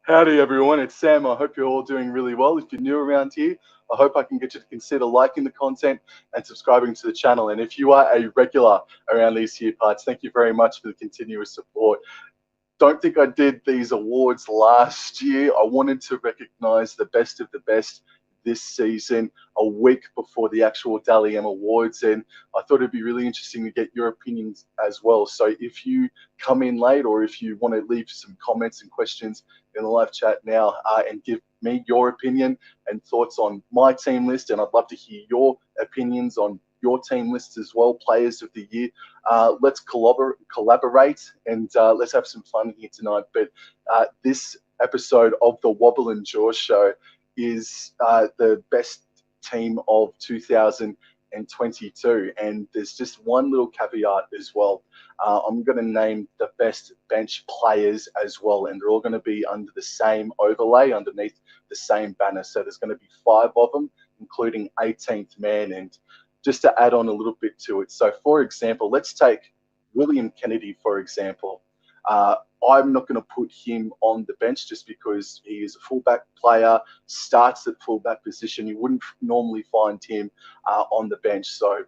Howdy everyone, it's Sam. I hope you're all doing really well. If you're new around here, I hope I can get you to consider liking the content and subscribing to the channel. And if you are a regular around these here parts, thank you very much for the continuous support. Don't think I did these awards last year. I wanted to recognize the best of the best this season, a week before the actual Dally M Awards, and I thought it'd be really interesting to get your opinions as well. So if you come in late, or if you want to leave some comments and questions in the live chat now, and give me your opinion and thoughts on my team list, and I'd love to hear your opinions on your team lists as well, players of the year. Let's collaborate and let's have some fun here tonight. But this episode of the Wobble and Jaw Show is the best team of 2022, and there's just one little caveat as well. I'm going to name the best bench players as well, and they're all going to be under the same overlay, underneath the same banner. So there's going to be 5 of them, including 18th man. And just to add on a little bit to it, so for example, let's take William Kennedy, for example. I'm not going to put him on the bench just because he is a fullback player, starts at fullback position. You wouldn't normally find him on the bench. So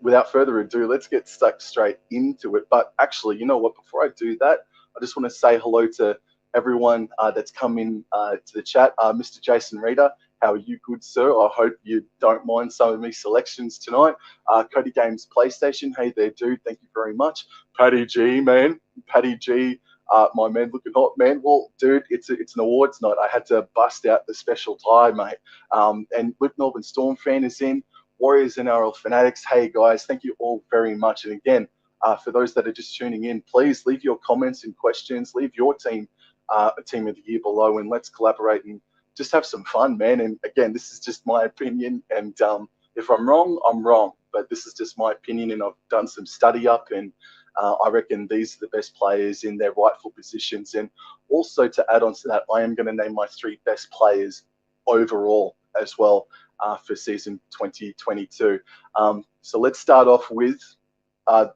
without further ado, let's get stuck straight into it. But actually, you know what? Before I do that, I just want to say hello to everyone that's come in to the chat. Mr. Jason Reader, how are you, good sir? I hope you don't mind some of my selections tonight. Cody Games PlayStation, hey there, dude. Thank you very much. Paddy G, man. Paddy G, my man, looking hot, man. Well, dude, it's an awards night. I had to bust out the special tie, mate. And Luke Melbourne Storm fan is in. Warriors NRL Fanatics, hey guys, thank you all very much. And again, for those that are just tuning in, please leave your comments and questions. Leave your team of the year below, and let's collaborate and just have some fun, man. And again, this is just my opinion, and if I'm wrong, I'm wrong. But this is just my opinion, and I've done some study up, and I reckon these are the best players in their rightful positions. And also to add on to that, I am going to name my 3 best players overall as well for season 2022. So let's start off with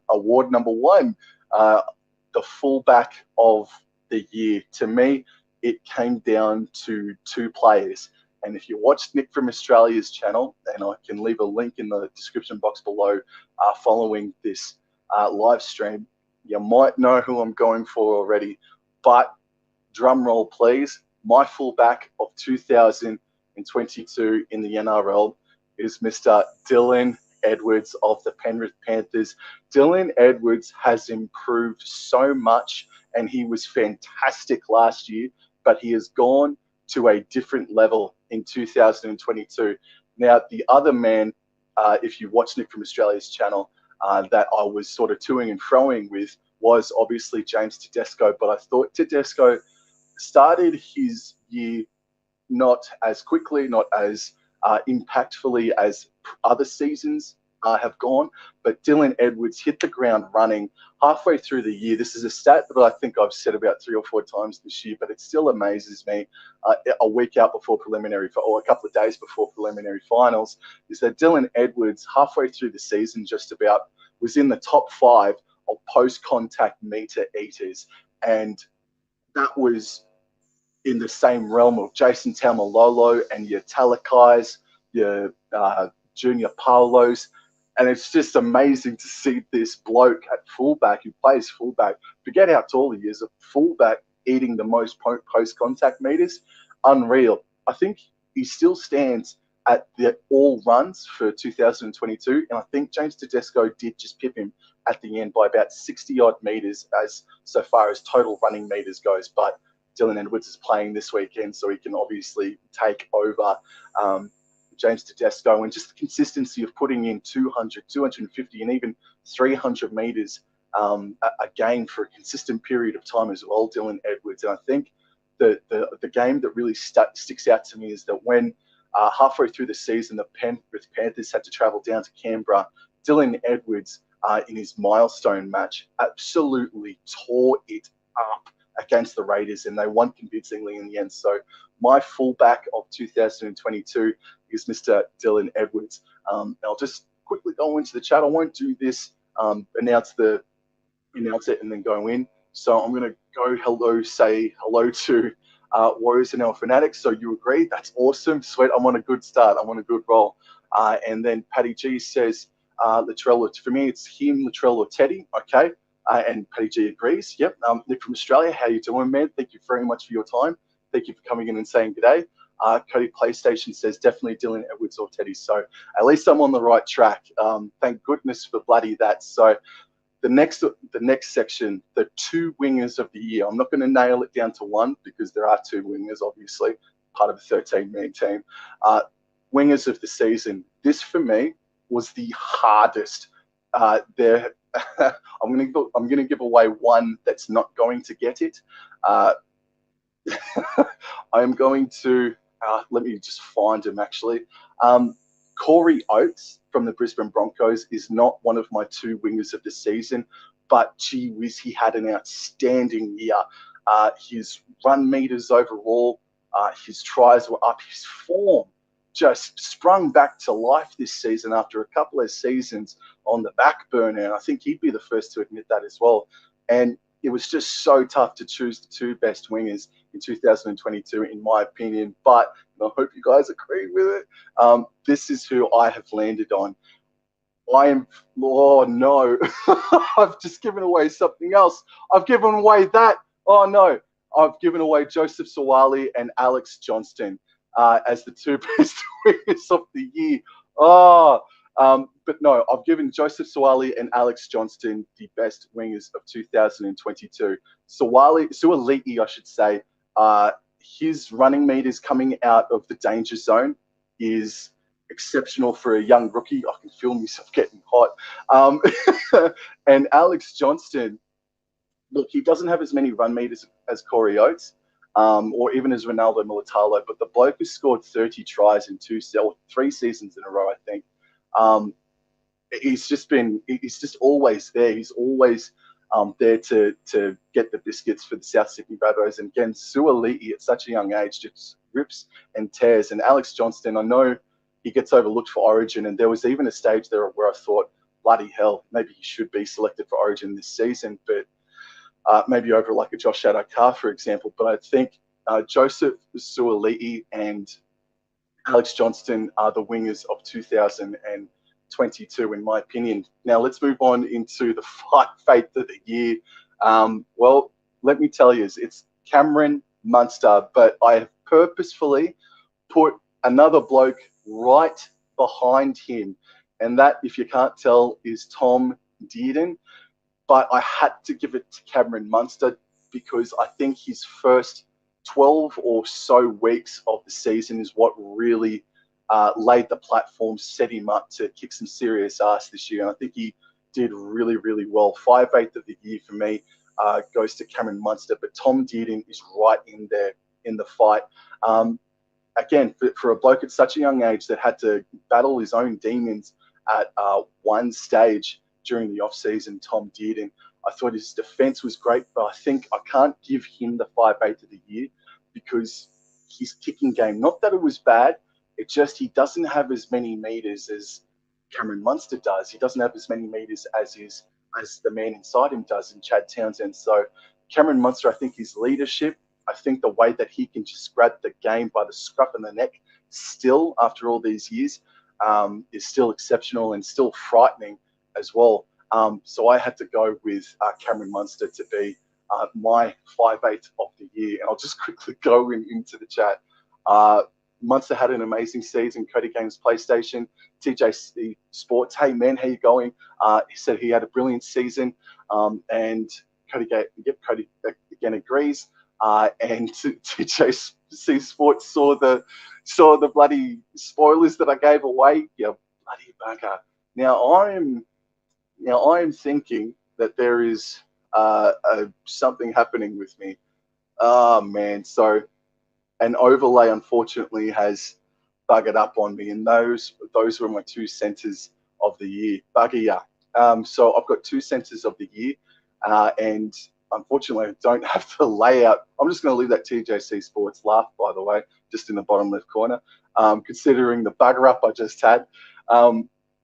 award number 1, the fullback of the year. To me, it came down to 2 players. And if you watched Nick from Australia's channel, and I can leave a link in the description box below following this live stream, you might know who I'm going for already. But drum roll, please. My fullback of 2022 in the NRL is Mr. Dylan Edwards of the Penrith Panthers. Dylan Edwards has improved so much, and he was fantastic last year, but he has gone to a different level in 2022. Now, the other man, if you watch Nick from Australia's channel, that I was sort of toing and froing with was obviously James Tedesco, but I thought Tedesco started his year not as quickly, not as impactfully as other seasons have gone, but Dylan Edwards hit the ground running halfway through the year. This is a stat that I think I've said about 3 or 4 times this year, but it still amazes me. A week out before preliminary, or a couple of days before preliminary finals, is that Dylan Edwards, halfway through the season, just about, was in the top 5 of post-contact meter eaters, and that was in the same realm of Jason Taumalolo and your Talakais, your Junior Paulos. And it's just amazing to see this bloke at fullback, who plays fullback, forget how tall he is, a fullback eating the most post-contact meters. Unreal. I think he still stands at the all runs for 2022, and I think James Tedesco did just pip him at the end by about 60-odd meters as so far as total running meters goes. But Dylan Edwards is playing this weekend, so he can obviously take over James Tedesco, and just the consistency of putting in 200, 250, and even 300 meters a game for a consistent period of time as well, Dylan Edwards. And I think the game that really sticks out to me is that when halfway through the season, the Penrith Panthers had to travel down to Canberra, Dylan Edwards in his milestone match absolutely tore it up against the Raiders, and they won convincingly in the end. So my fullback of 2022 is Mr. Dylan Edwards. I'll just quickly go into the chat. I won't do this, announce it and then go in. So I'm going to say hello to Warriors and our Fanatics. So you agree? That's awesome. Sweet. I'm on a good start. I'm on a good roll. And then Patty G says, Latrell, for me, it's him, Latrell or Teddy. Okay. And Patty G agrees. Yep. Nick from Australia, how you doing, man? Thank you very much for your time. Thank you for coming in and saying good day. Cody PlayStation says definitely Dylan Edwards or Teddy. So at least I'm on the right track. Thank goodness for bloody that. So the next section, the 2 wingers of the year. I'm not going to nail it down to one because there are 2 wingers, obviously, part of a 13-man team. Wingers of the season. This for me was the hardest. I'm going to give away one that's not going to get it. I'm going to let me just find him actually. Corey Oates from the Brisbane Broncos is not one of my 2 wingers of the season, but gee whiz, he had an outstanding year. His run meters overall, his tries were up, his form just sprung back to life this season after a couple of seasons on the back burner. And I think he'd be the first to admit that as well. And it was just so tough to choose the 2 best wingers in 2022, in my opinion. But I hope you guys agree with it. This is who I have landed on. Oh no, I've just given away something else. I've given away that. Oh no, I've given away Joseph Sawali and Alex Johnston as the 2 best wingers of the year. But no, I've given Joseph Sawali and Alex Johnston the best wingers of 2022. Suaalii, I should say, his running meters coming out of the danger zone is exceptional for a young rookie. I can feel myself getting hot. And Alex Johnston, look, he doesn't have as many run meters as Corey Oates, or even as Ronaldo Militalo, but the bloke has scored 30 tries in 3 seasons in a row, I think. He's just always there. He's always there to get the biscuits for the South Sydney Rabbitohs. And again, Suaalii at such a young age just rips and tears. And Alex Johnston, I know he gets overlooked for Origin, and there was even a stage there where I thought, bloody hell, maybe he should be selected for Origin this season, but maybe over like a Josh Adokar, for example. But I think Joseph Suaalii and Alex Johnston are the wingers of 2022, in my opinion. Now, let's move on into the 5/8 of the year. Well, let me tell you, it's Cameron Munster, but I have purposefully put another bloke right behind him. And that, if you can't tell, is Tom Dearden. But I had to give it to Cameron Munster because I think his first 12 or so weeks of the season is what really laid the platform, set him up to kick some serious ass this year. And I think he did really, really well. 5/8 of the year for me goes to Cameron Munster, but Tom Dearden is right in there in the fight. Again, for a bloke at such a young age that had to battle his own demons at one stage during the off-season, Tom Dearden, I thought his defense was great, but I think I can't give him the 5/8 of the year because his kicking game, not that it was bad, it's just he doesn't have as many meters as Cameron Munster does. He doesn't have as many meters as the man inside him does in Chad Townsend. So Cameron Munster, I think his leadership, I think the way that he can just grab the game by the scruff of the neck still after all these years is still exceptional and still frightening as well. So I had to go with Cameron Munster to be my 5/8 of the year. And I'll just quickly go into the chat. Munster had an amazing season. Cody Games PlayStation, TJC Sports. Hey man, how you going? He said he had a brilliant season, and Cody again agrees. And TJC Sports saw the bloody spoilers that I gave away. Yeah, bloody bugger. Now I am thinking that there is something happening with me. Oh man, so an overlay unfortunately has buggered up on me, and those were my 2 centers of the year. Bugger ya. So I've got 2 centers of the year, and unfortunately I don't have the layout. I'm just going to leave that TJC Sports laugh, by the way, just in the bottom left corner, considering the bugger up I just had.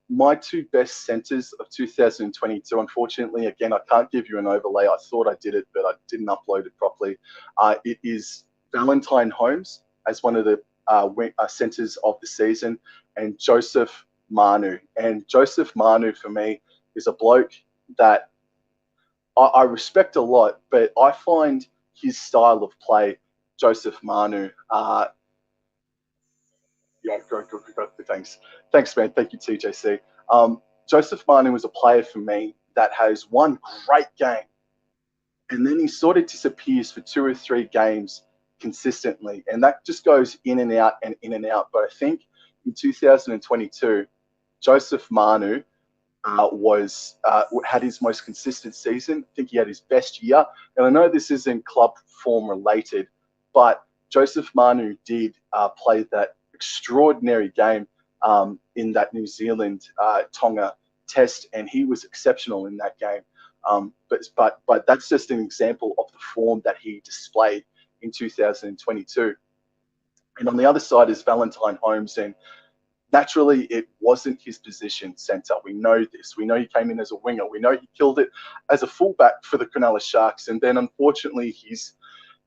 my two best centers of 2022, unfortunately, again, I can't give you an overlay. I thought I did it, but I didn't upload it properly. It is Valentine Holmes as one of the centers of the season, and Joseph Manu. And Joseph Manu, for me, is a bloke that I respect a lot, but I find his style of play, Joseph Manu, yeah, go. Thanks, man. Thank you, TJC. Joseph Manu was a player for me that has one great game, and then he sort of disappears for 2 or 3 games consistently, and that just goes in and out and in and out. But I think in 2022, Joseph Manu was had his most consistent season. I think he had his best year, and I know this isn't club form related, but Joseph Manu did play that extraordinary game in that New Zealand Tonga test, and he was exceptional in that game. But that's just an example of the form that he displayed in 2022. And on the other side is Valentine Holmes, and naturally, it wasn't his position, centre. We know this. We know he came in as a winger. We know he killed it as a fullback for the Cronulla Sharks, and then unfortunately, he's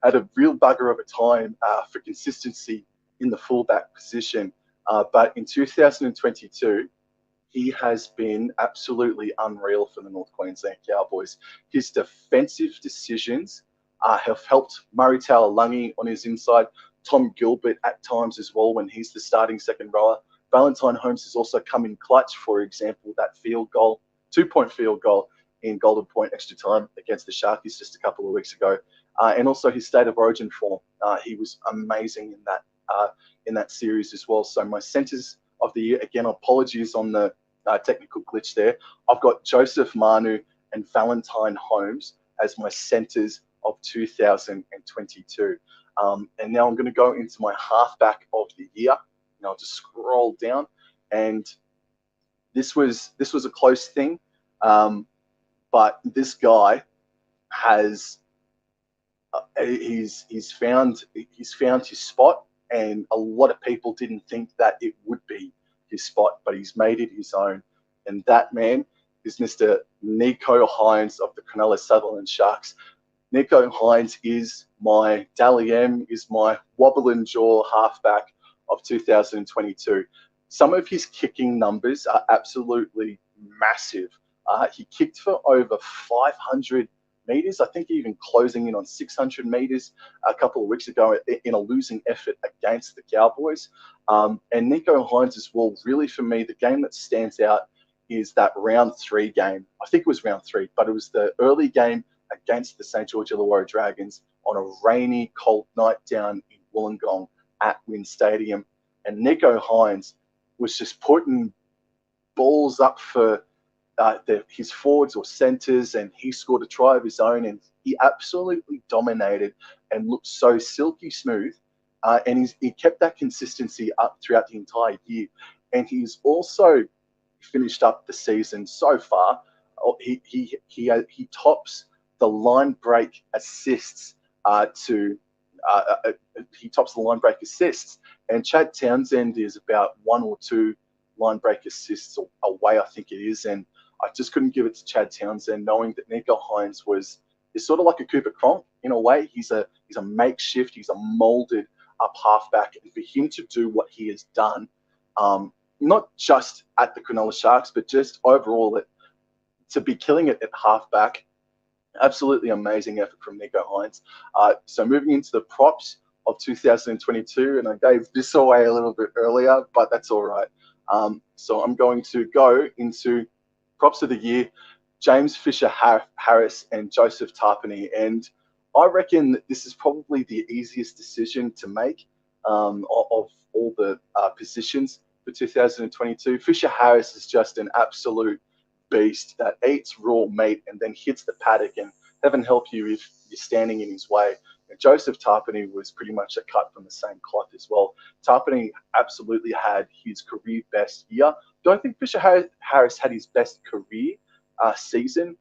had a real bugger of a time for consistency in the fullback position. But in 2022, he has been absolutely unreal for the North Queensland Cowboys. His defensive decisions have helped Murray Taulagi on his inside, Tom Gilbert at times as well when he's the starting second rower. Valentine Holmes has also come in clutch, for example, that field goal, 2-point field goal in Golden Point extra time against the Sharkies just a couple of weeks ago. And also his State of Origin form. He was amazing in that series as well. So my centres of the year, again, apologies on the technical glitch there. I've got Joseph Manu and Valentine Holmes as my centres of 2022. And now I'm going to go into my halfback of the year. And I'll just scroll down. And this was a close thing, but this guy has he's found his spot, and a lot of people didn't think that it would be his spot, but he's made it his own. And that man is Mr. Nicho Hynes of the Cronulla Sutherland Sharks. Nicho Hynes is my Dally M, is my Wobblin jaw halfback of 2022. Some of his kicking numbers are absolutely massive. He kicked for over 500 meters, I think even closing in on 600 meters a couple of weeks ago in a losing effort against the Cowboys. And Nicho Hynes as well, really for me, the game that stands out is that round 3 game. I think it was round 3, but it was the early game against the St. George Illawarra Dragons on a rainy, cold night down in Wollongong at Wynn Stadium. And Nicho Hynes was just putting balls up for his forwards or centres, and he scored a try of his own, and he absolutely dominated and looked so silky smooth. And he kept that consistency up throughout the entire year. And he's also finished up the season so far. He tops the line break assists he tops the line break assists, and Chad Townsend is about 1 or 2 line break assists away, I think it is. And I just couldn't give it to Chad Townsend, knowing that Nicho Hynes is sort of like a Cooper Cronk in a way. He's a makeshift, he's a molded up halfback, and for him to do what he has done, not just at the Cronulla Sharks, but just overall, to be killing it at halfback, absolutely amazing effort from Nicho Hynes. So moving into the props of 2022, and I gave this away a little bit earlier, but that's all right. So I'm going to go into props of the year, James Fisher-Harris and Joseph Tarpany. And I reckon that this is probably the easiest decision to make of all the positions for 2022. Fisher-Harris is just an absolute beast that eats raw meat and then hits the paddock, and heaven help you if you're standing in his way. And Joseph Tarpany was pretty much a cut from the same cloth as well. Tarpany absolutely had his career best year. Don't think Fisher-Harris had his best career season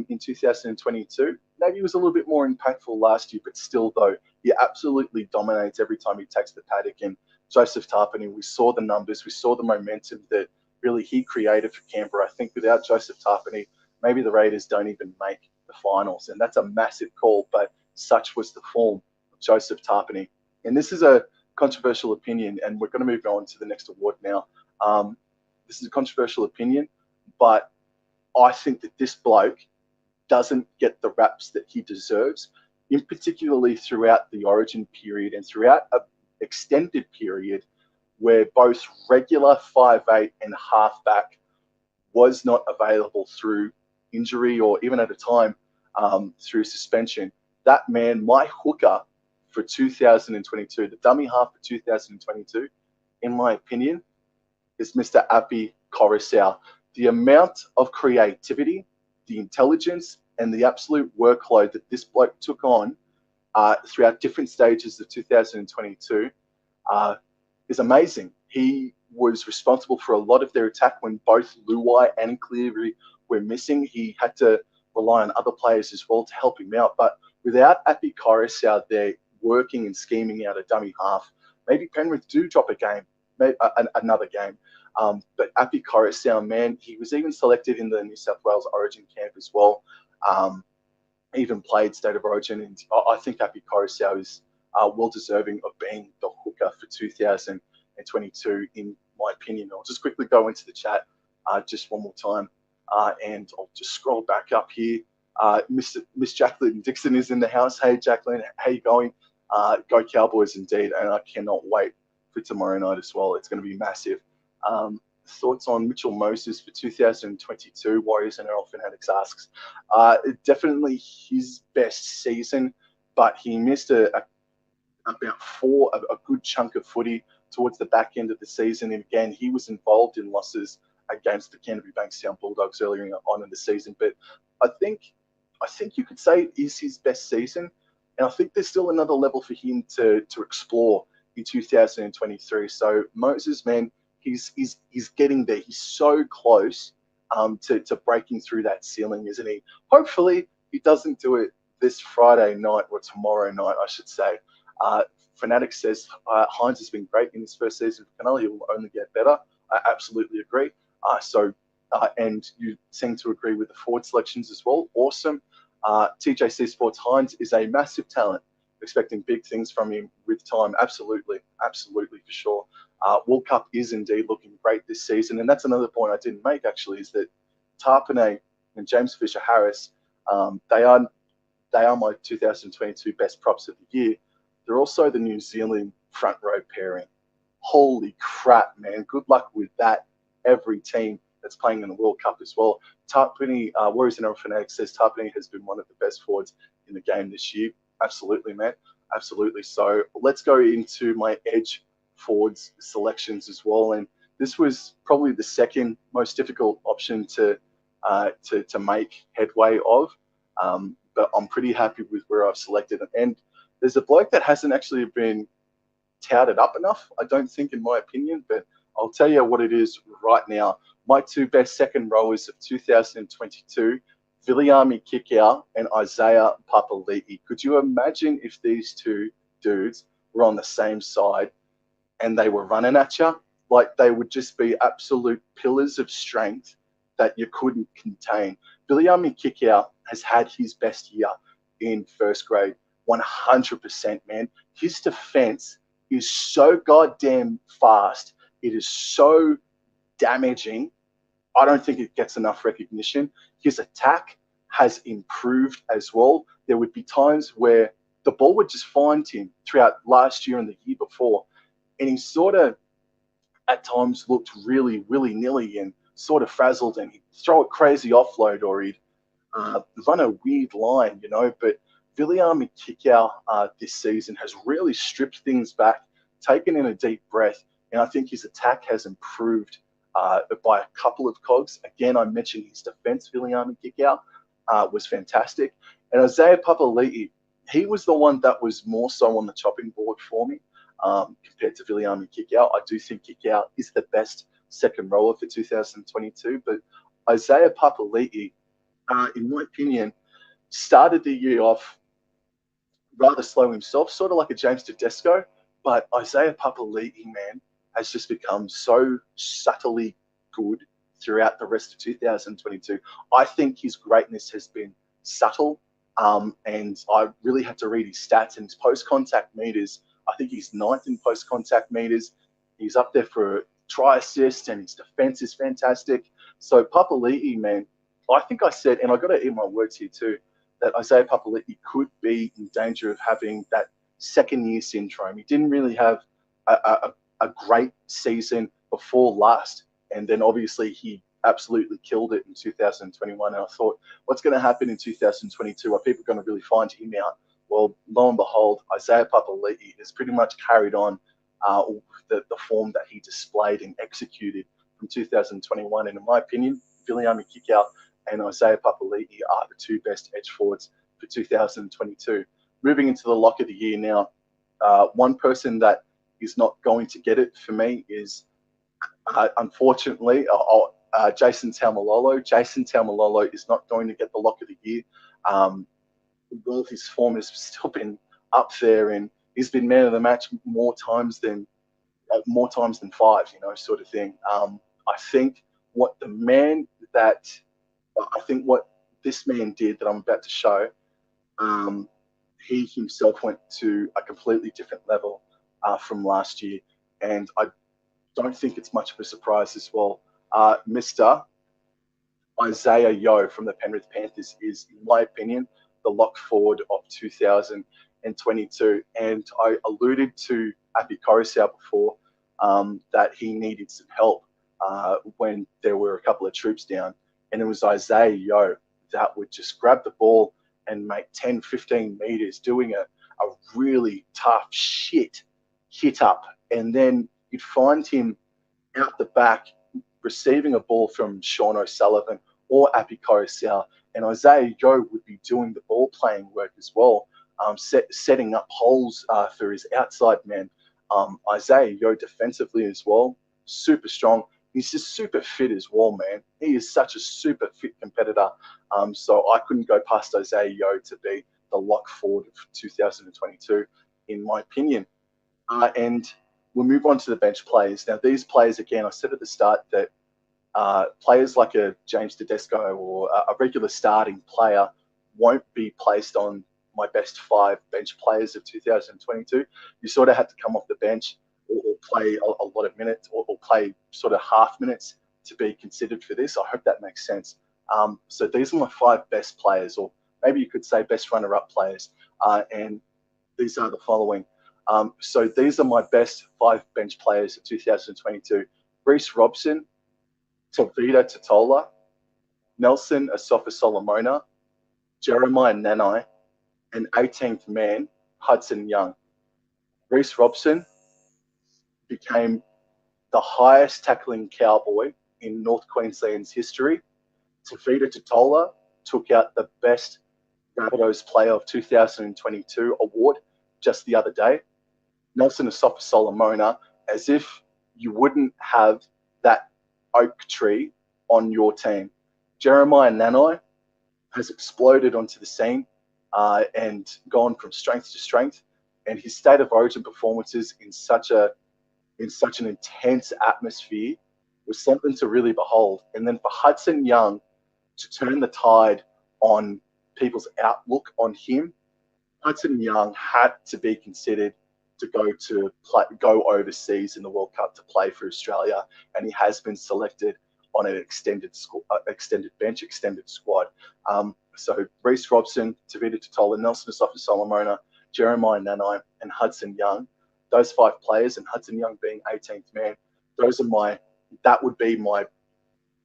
in 2022. Maybe he was a little bit more impactful last year, but still, though, he absolutely dominates every time he takes the paddock. And Joseph Tarpany, we saw the numbers, we saw the momentum that really he created for Canberra. I think without Joseph Tarpany, maybe the Raiders don't even make the finals, and that's a massive call, but such was the form of Joseph Tarpany. And this is a controversial opinion, and we're going to move on to the next award now. This is a controversial opinion, but I think that this bloke doesn't get the raps that he deserves, in particularly throughout the Origin period and throughout an extended period where both regular 5'8" and halfback was not available through injury or even at a time through suspension. That man, my hooker for 2022, the dummy half for 2022, in my opinion, is Mr. Api Coruscant. The amount of creativity, the intelligence, and the absolute workload that this bloke took on throughout different stages of 2022 is amazing. He was responsible for a lot of their attack when both Luai and Cleary were missing. He had to rely on other players as well to help him out. But without Api Coruscant there working and scheming out a dummy half, maybe Penrith do drop a game, maybe another game. But Api Coruscant, man, he was even selected in the New South Wales Origin camp as well. Even played State of Origin, and I think Api Coruscant is well deserving of being the hooker for 2022, in my opinion. I'll just quickly go into the chat just one more time, and I'll just scroll back up here. Miss Jacqueline Dixon is in the house. Hey, Jacqueline, how you going? Go Cowboys indeed, and I cannot wait for tomorrow night as well. It's going to be massive. Thoughts on Mitchell Moses for 2022? Warriors NRL Fanatics asks. Definitely his best season, but he missed about a good chunk of footy towards the back end of the season. And again, he was involved in losses against the Canterbury Bankstown Bulldogs earlier on in the season. But I think you could say it is his best season, and I think there's still another level for him to explore in 2023. So Moses, man, he's getting there. He's so close to breaking through that ceiling, isn't he? Hopefully he doesn't do it this Friday night or tomorrow night, I should say. Fanatics says Hines has been great in his first season for Canelo. He will only get better. I absolutely agree. And you seem to agree with the forward selections as well. Awesome. TJC Sports, Hines is a massive talent. Expecting big things from him with time. Absolutely, for sure. World Cup is indeed looking great this season, and that's another point I didn't make actually, is that Tarpanay and James Fisher-Harris, they are my 2022 best props of the year. They're also the New Zealand front row pairing. Holy crap, man! Good luck with that. Every team that's playing in the World Cup as well. Tarpanay, Warriors NRL Fanatics says Tarpanay has been one of the best forwards in the game this year. Absolutely, man. Absolutely. So let's go into my edge forwards selections as well. And this was probably the second most difficult option to make headway of. But I'm pretty happy with where I've selected it. And there's a bloke that hasn't actually been touted up enough, I don't think, in my opinion. But I'll tell you what it is right now. My two best second rowers of 2022, Viliami Kikau and Isaiah Papali'i. Could you imagine if these two dudes were on the same side and they were running at you? Like, they would just be absolute pillars of strength that you couldn't contain. Viliami Kikau has had his best year in first grade, 100%, man. His defense is so goddamn fast. It is so damaging. I don't think it gets enough recognition. His attack has improved as well. There would be times where the ball would just find him throughout last year and the year before, and he sort of at times looked really willy-nilly and sort of frazzled, and he'd throw a crazy offload or he'd run a weird line, you know. But Viliami Kikau this season has really stripped things back, taken in a deep breath, and I think his attack has improved by a couple of cogs. Again, I mentioned his defense, Viliami Kikau, was fantastic. And Isaiah Papali'i, he was the one that was more so on the chopping board for me compared to Viliami Kikau. I do think Kikau is the best second rower for 2022, but Isaiah Papali'i, in my opinion, started the year off rather slow himself, sort of like a James Tedesco, but Isaiah Papali'i, man, has just become so subtly good throughout the rest of 2022. I think his greatness has been subtle, and I really had to read his stats and his post-contact meters. I think he's ninth in post-contact meters. He's up there for try assist, and his defense is fantastic. So Papali'i, man, I think I said, and I got to eat my words here too, that Isaiah Papali'i could be in danger of having that second-year syndrome. He didn't really have a great season before last, and then obviously he absolutely killed it in 2021. And I thought, what's going to happen in 2022? Are people going to really find him out? Well, lo and behold, Isaiah Papali'i has pretty much carried on the form that he displayed and executed from 2021. And in my opinion, Viliami Kikau and Isaiah Papali'i are the two best edge forwards for 2022. Moving into the lock of the year now, one person that is not going to get it for me is, unfortunately, Jason Taumalolo. Jason Taumalolo is not going to get the lock of the year. Well, his form has still been up there, and he's been man of the match more times than five, sort of thing. I think what this man did that I'm about to show, he himself went to a completely different level from last year, and I don't think it's much of a surprise as well. Mr. Isaiah Yeo from the Penrith Panthers is, in my opinion, the lock forward of 2022. And I alluded to Api Coruscant before, that he needed some help when there were a couple of troops down. And it was Isaiah Yeo that would just grab the ball and make 10, 15 meters, doing a really tough shit hit up. And then you'd find him out the back receiving a ball from Sean O'Sullivan or Api Coruscant, and Isaiah Yeo would be doing the ball playing work as well, setting up holes for his outside man. Isaiah Yeo defensively as well, super strong. He's just super fit as well, man. He is such a super fit competitor. So I couldn't go past Isaiah Yeo to be the lock forward of 2022, in my opinion. And we'll move on to the bench players. Now, these players, again, I said at the start that players like a James Tedesco or a regular starting player won't be placed on my best five bench players of 2022. You sort of had to come off the bench or play a lot of minutes or play sort of half minutes to be considered for this. I hope that makes sense. So these are my five best players, or maybe you could say best runner-up players. And these are the following. So these are my best five bench players of 2022. Reece Robson, Tavita Totola, Nelson Asofa-Solomona, Jeremiah Nanai, and 18th man, Hudson Young. Reece Robson became the highest tackling cowboy in North Queensland's history. Tavita Totola took out the best Rabbitohs player of 2022 award just the other day. Nelson Asofa-Solomona, as if you wouldn't have that oak tree on your team. Jeremiah Nanai has exploded onto the scene and gone from strength to strength, and his state of origin performances in such an intense atmosphere was something to really behold. And then for Hudson Young to turn the tide on people's outlook on him, Hudson Young had to be considered to go overseas in the World Cup to play for Australia, and he has been selected on an extended bench, extended squad. So Reece Robson, Tavita Totola, Nelson Asofa-Solomona, Jeremiah Nanai, and Hudson Young. Those five players, and Hudson Young being 18th man, that would be my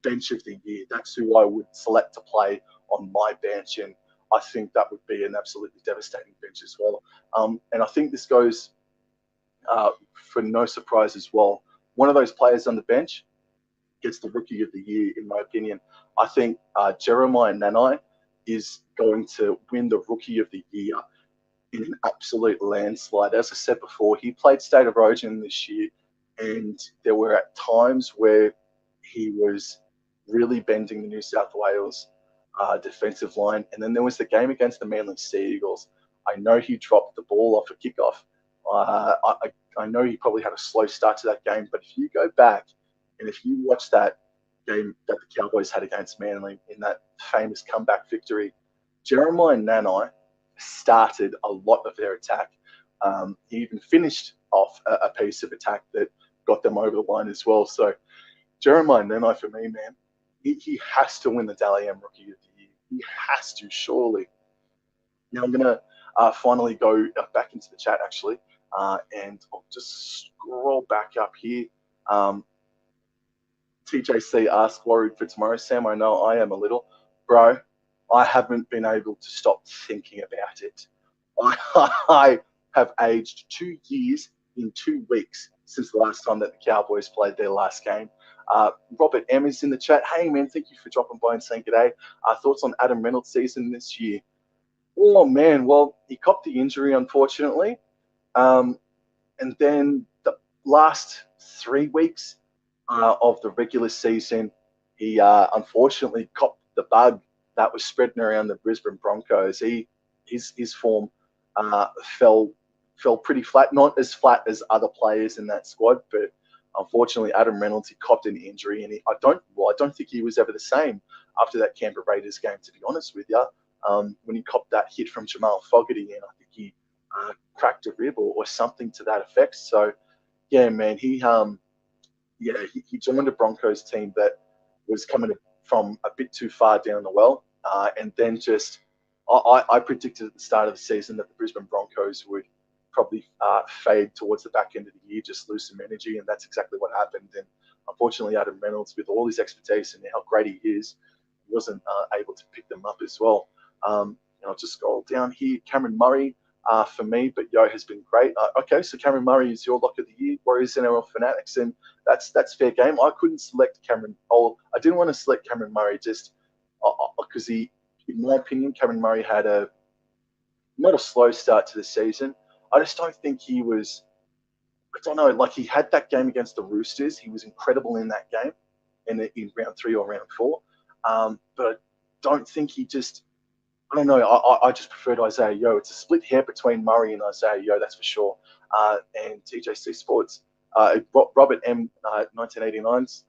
bench of the year. That's who I would select to play on my bench, and I think that would be an absolutely devastating bench as well. And I think this goes for no surprise as well. One of those players on the bench gets the Rookie of the Year, in my opinion. I think Jeremiah Nanai is going to win the Rookie of the Year in an absolute landslide. As I said before, he played State of Origin this year, and there were at times where he was really bending the New South Wales defensive line. And then there was the game against the Manly Sea Eagles. I know he dropped the ball off a kickoff. I know he probably had a slow start to that game, but if you go back and if you watch that game that the Cowboys had against Manly in that famous comeback victory, Jeremiah Nanai started a lot of their attack. He even finished off a piece of attack that got them over the line as well. So Jeremiah Nanai, for me, man, he has to win the Dally M Rookie of the Year. He has to, surely. Now I'm going to finally go back into the chat, actually, and I'll just scroll back up here. TJC asked, worried for tomorrow. Sam, I know I am a little. Bro, I haven't been able to stop thinking about it. I have aged 2 years in 2 weeks since the last time that the Cowboys played their last game. Robert M is in the chat. Hey, man, thank you for dropping by and saying g'day. Thoughts on Adam Reynolds' season this year? Oh, man, well, he copped the injury, unfortunately. And then the last 3 weeks of the regular season, he unfortunately copped the bug that was spreading around the Brisbane Broncos. His form fell pretty flat, not as flat as other players in that squad, but unfortunately, Adam Reynolds, he copped an injury, and I don't think he was ever the same after that Canberra Raiders game. To be honest with you, when he copped that hit from Jamal Fogarty, and I think he cracked a rib or something to that effect. So, yeah, man, he joined a Broncos team that was coming from a bit too far down the well, and then just I predicted at the start of the season that the Brisbane Broncos would probably fade towards the back end of the year, just lose some energy, and that's exactly what happened. And unfortunately, Adam Reynolds, with all his expertise and how great he is, he wasn't able to pick them up as well. And I'll just scroll down here. Cameron Murray, for me, but Yo has been great. Okay, so Cameron Murray is your lock of the year, Warriors NRL Fanatics, and that's fair game. I couldn't select Cameron. I didn't want to select Cameron Murray just because in my opinion, Cameron Murray had not a slow start to the season. I just don't think he was. I don't know. Like, he had that game against the Roosters. He was incredible in that game, in round 3 or round 4. But I don't think he just. I don't know. I just preferred Isaiah Yo. It's a split hair between Murray and Isaiah Yo, that's for sure. And TJC Sports. Robert M. 1989's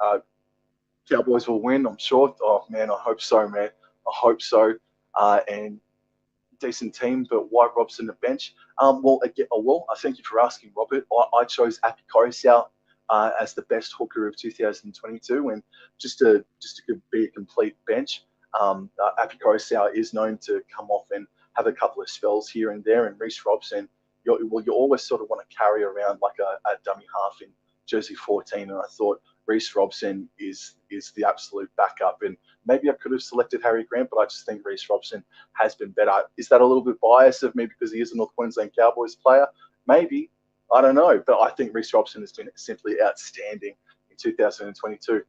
Cowboys will win, I'm sure. Oh, man, I hope so, man. I hope so. And decent team, but why Robson the bench? I thank you for asking, Robert. I chose Api Coruscant as the best hooker of 2022, and just to be a complete bench. Api Coruscant is known to come off and have a couple of spells here and there, and Reece Robson, you always sort of want to carry around like a dummy half in jersey 14, and I thought Reece Robson is the absolute backup. And maybe I could have selected Harry Grant, but I just think Reece Robson has been better. Is that a little bit biased of me because he is a North Queensland Cowboys player? Maybe. I don't know. But I think Reece Robson has been simply outstanding in 2022.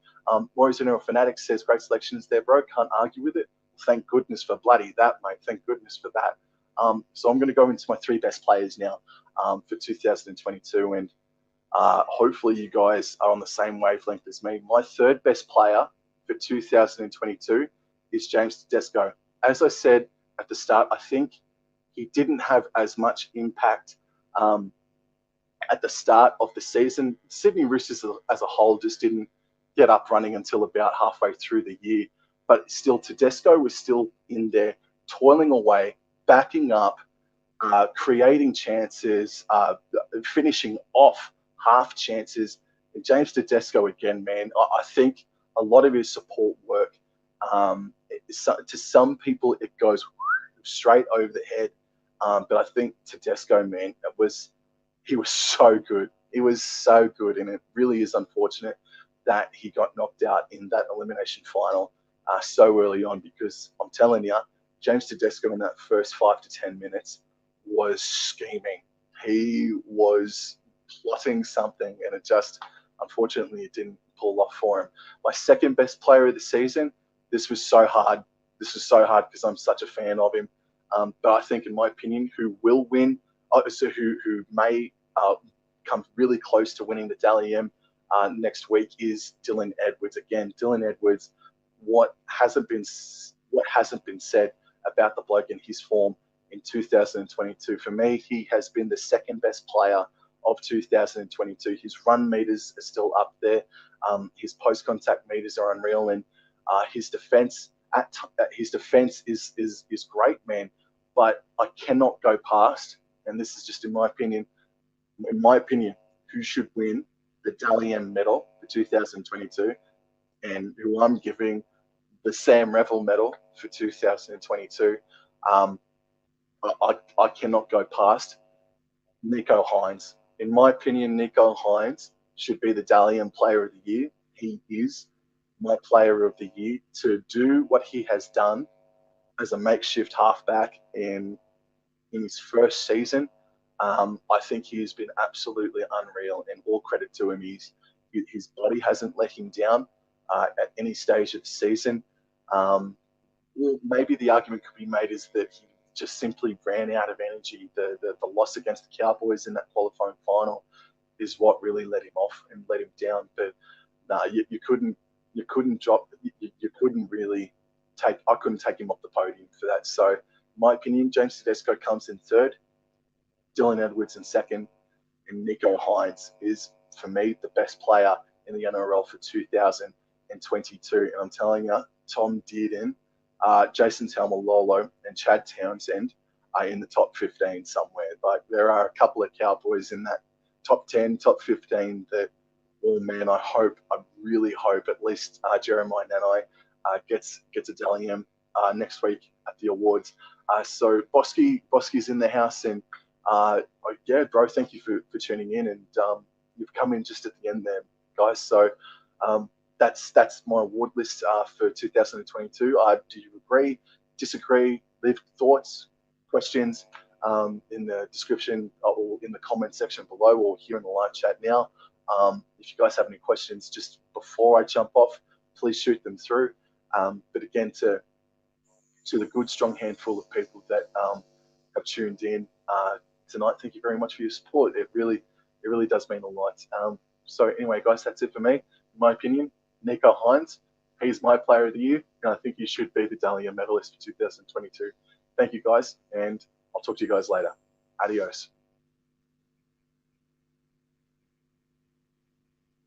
Warriors NRL Fanatics says, great selections there, bro. Can't argue with it. Thank goodness for bloody that, mate. Thank goodness for that. So I'm going to go into my 3 best players now for 2022. And hopefully you guys are on the same wavelength as me. My 3rd best player for 2022 is James Tedesco. As I said at the start, I think he didn't have as much impact at the start of the season. Sydney Roosters as a whole just didn't get up running until about halfway through the year. But still, Tedesco was still in there, toiling away, backing up, creating chances, finishing off half chances. And James Tedesco, again, man, I think a lot of his support work, to some people, it goes straight over the head. But I think Tedesco, man, he was so good. He was so good, and it really is unfortunate that he got knocked out in that elimination final so early on, because I'm telling you, James Tedesco in that first 5 to 10 minutes was scheming. He was plotting something, and it just, unfortunately, it didn't pull off for him. My 2nd best player of the season, this was so hard. This was so hard because I'm such a fan of him. But I think, in my opinion, who will win, who may come really close to winning the Dally M next week is Dylan Edwards. Again, Dylan Edwards, what hasn't been said about the bloke in his form in 2022? For me, he has been the 2nd best player of 2022. His run meters are still up there. His post-contact meters are unreal, and his defense is great, man. But I cannot go past, and this is just in my opinion, who should win the Dally M medal for 2022, and who I'm giving the Sam Revel medal for 2022. I cannot go past Nico Hines. In my opinion, Nico Hines should be the Dally M Player of the Year. He is my Player of the Year to do what he has done as a makeshift halfback in his first season. I think he has been absolutely unreal, and all credit to him. His body hasn't let him down at any stage of the season. Well, maybe the argument could be made is that he just simply ran out of energy. The loss against the Cowboys in that qualifying final is what really let him off and let him down. But no, you couldn't drop. You couldn't really take. I couldn't take him off the podium for that. So, in my opinion, James Tedesco comes in third, Dylan Edwards in second, and Nico Hines is, for me, the best player in the NRL for 2022. And I'm telling you, Tom Dearden, Jason Taumalolo, and Chad Townsend are in the top 15 somewhere. Like, there are a couple of Cowboys in that top 10, top 15 that, oh man, I really hope at least Jeremiah Nanai gets a Dally M next week at the awards. So Bosky's in the house, and yeah, bro, thank you for tuning in, and you've come in just at the end there, guys. So that's my award list for 2022. Do you agree, disagree? Leave thoughts, questions in the description or in the comment section below, or here in the live chat now. If you guys have any questions just before I jump off, please shoot them through. But again, to the good, strong handful of people that have tuned in tonight, thank you very much for your support. It really does mean a lot. So anyway, guys, that's it for me. In my opinion, Nico Hines, he's my Player of the Year, and I think he should be the Dally M medalist for 2022. Thank you, guys, and I'll talk to you guys later. Adios.